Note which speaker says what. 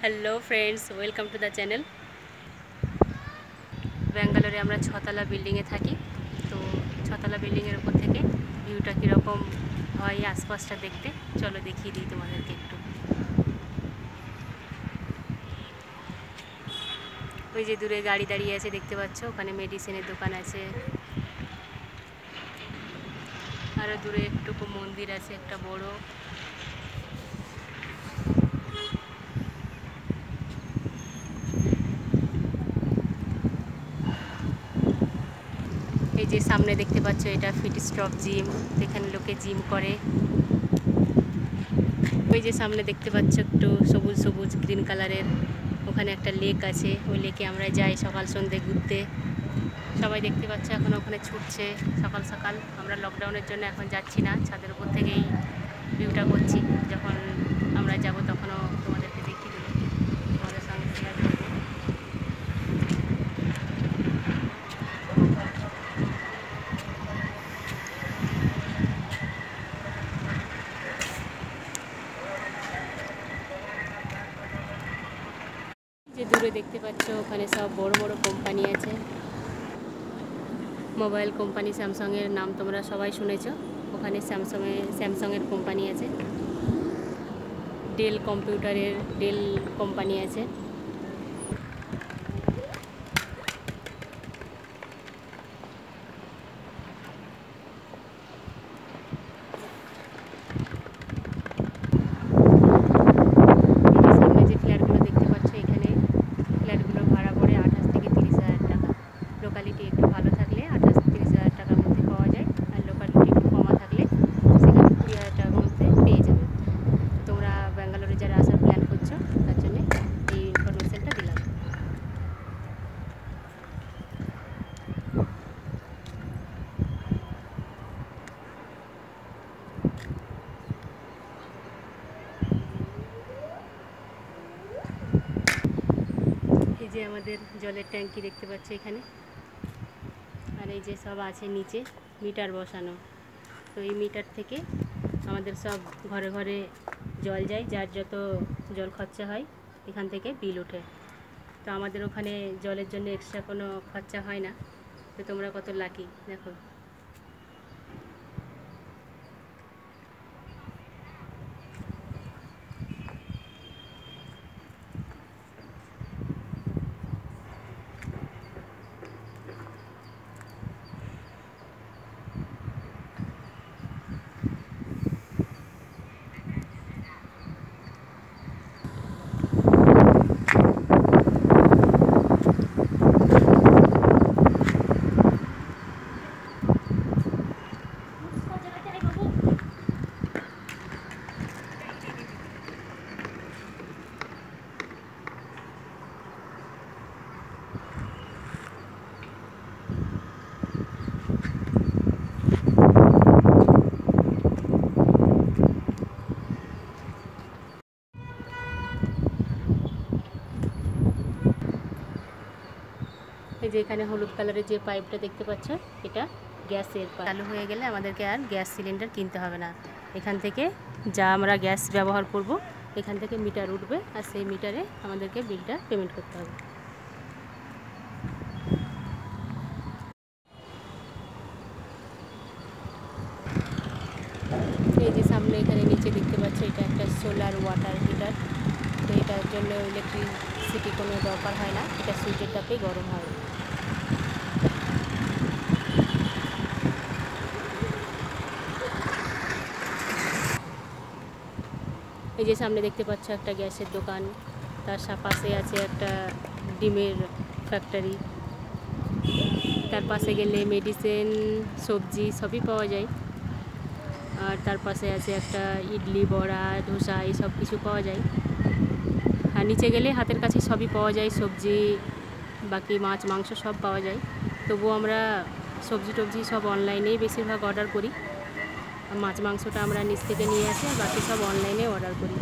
Speaker 1: Hello friends, welcome to the channel. ব্যাঙ্গালোরে আমরা ছতলা বিল্ডিংয়ে থাকি। তো ছতলা বিল্ডিংয়ের উপর থেকে ভিউটা কীরকম হয় আশপাশটা দেখতে চলো দেখিয়ে দিই তোমাদেরকে একটু। ওই যে দূরে গাড়ি দাঁড়িয়ে আছে দেখতে পাচ্ছ, ওখানে মেডিসিনের দোকান আছে। আরও দূরে একটুকু মন্দির আছে একটা বড়। এই যে সামনে দেখতে পাচ্ছ, এটা ফিটস্ট্রক জিম, এখানে লোকে জিম করে। ওই যে সামনে দেখতে পাচ্ছ একটু সবুজ সবুজ গ্রিন কালারের, ওখানে একটা লেক আছে। ওই লেকে আমরা যাই সকাল সন্ধ্যে ঘুরতে। সবাই দেখতে পাচ্ছ এখন ওখানে ছুটছে সকাল সকাল। আমরা লকডাউনের জন্য এখন যাচ্ছি না, ছাদের উপর থেকেই ভিউটা করছি। যখন আমরা যাব তখনও তোমাদেরকে দেখিয়ে দেবো, তোমাদের সঙ্গে শেয়ার করবো। যে দূরে দেখতে পাচ্ছ ওখানে সব বড় বড় কোম্পানি আছে। মোবাইল কোম্পানি স্যামসাংয়ের নাম তোমরা সবাই শুনেছ। ওখানে স্যামসাংয়ের কোম্পানি আছে, ডেল কম্পিউটারের ডেল কোম্পানি আছে। সামনে যে ফ্ল্যাটগুলো দেখতে পাচ্ছ, এখানে ফ্ল্যাটগুলো ভাড়া পড়ে 28 থেকে 30,000 টাকা। লোকালিটি একটু ভালো থাকলে 28-30,000 টাকার মধ্যে পাওয়া যায়, আর লোকালিটি একটু কমা থাকলে সেখানে 20,000 টাকার মধ্যে পেয়ে যাবে। তোমরা ব্যাঙ্গালোরে যারা আসার প্ল্যান করছো তার জন্য এই ইনফরমেশানটা দিলাম। এই যে আমাদের জলের ট্যাঙ্কি দেখতে পাচ্ছ এখানে, আর এই যে সব আছে নিচে মিটার বসানো। তো এই মিটার থেকে আমাদের সব ঘরে ঘরে জল যায়, যার যত জল খরচা হয় এখান থেকে বিল ওঠে। তো আমাদের ওখানে জলের জন্য এক্সট্রা কোনো খরচা হয় না। তো তোমরা কত লাকি দেখো। এই যে এখানে হলুদ কালারের যে পাইপটা দেখতে পাচ্ছ, এটা গ্যাসের পাইপ। চালু হয়ে গেলে আমাদেরকে আর গ্যাস সিলিন্ডার কিনতে হবে না। এখান থেকে যা আমরা গ্যাস ব্যবহার করব এখান থেকে মিটার উঠবে, আর সেই মিটারে আমাদেরকে বিলটা পেমেন্ট করতে হবে। এই যে সামনে এখানে নিচে দেখতে পাচ্ছ, এটা একটা সোলার ওয়াটার হিটার। তো এটার জন্য ইলেকট্রিসিটি কোনো দরকার হয় না, এটা সুইচের তাপেই গরম হয়। এই যে সামনে দেখতে পাচ্ছ একটা গ্যাসের দোকান, তার পাশে আছে একটা ডিমের ফ্যাক্টরি। তার পাশে গেলে মেডিসিন, সবজি সবই পাওয়া যায়। আর তার পাশে আছে একটা ইডলি, বড়া, ধোসা এই সব কিছু পাওয়া যায়। আর নিচে গেলে হাতের কাছে সবই পাওয়া যায়, সবজি বাকি মাছ মাংস সব পাওয়া যায়। তবুও আমরা সবজি টবজি সব অনলাইনেই বেশিরভাগ অর্ডার করি। মাছ মাংসটা আমরা নিচ থেকে নিয়ে আসি, আর বাকি সব অনলাইনে অর্ডার করি।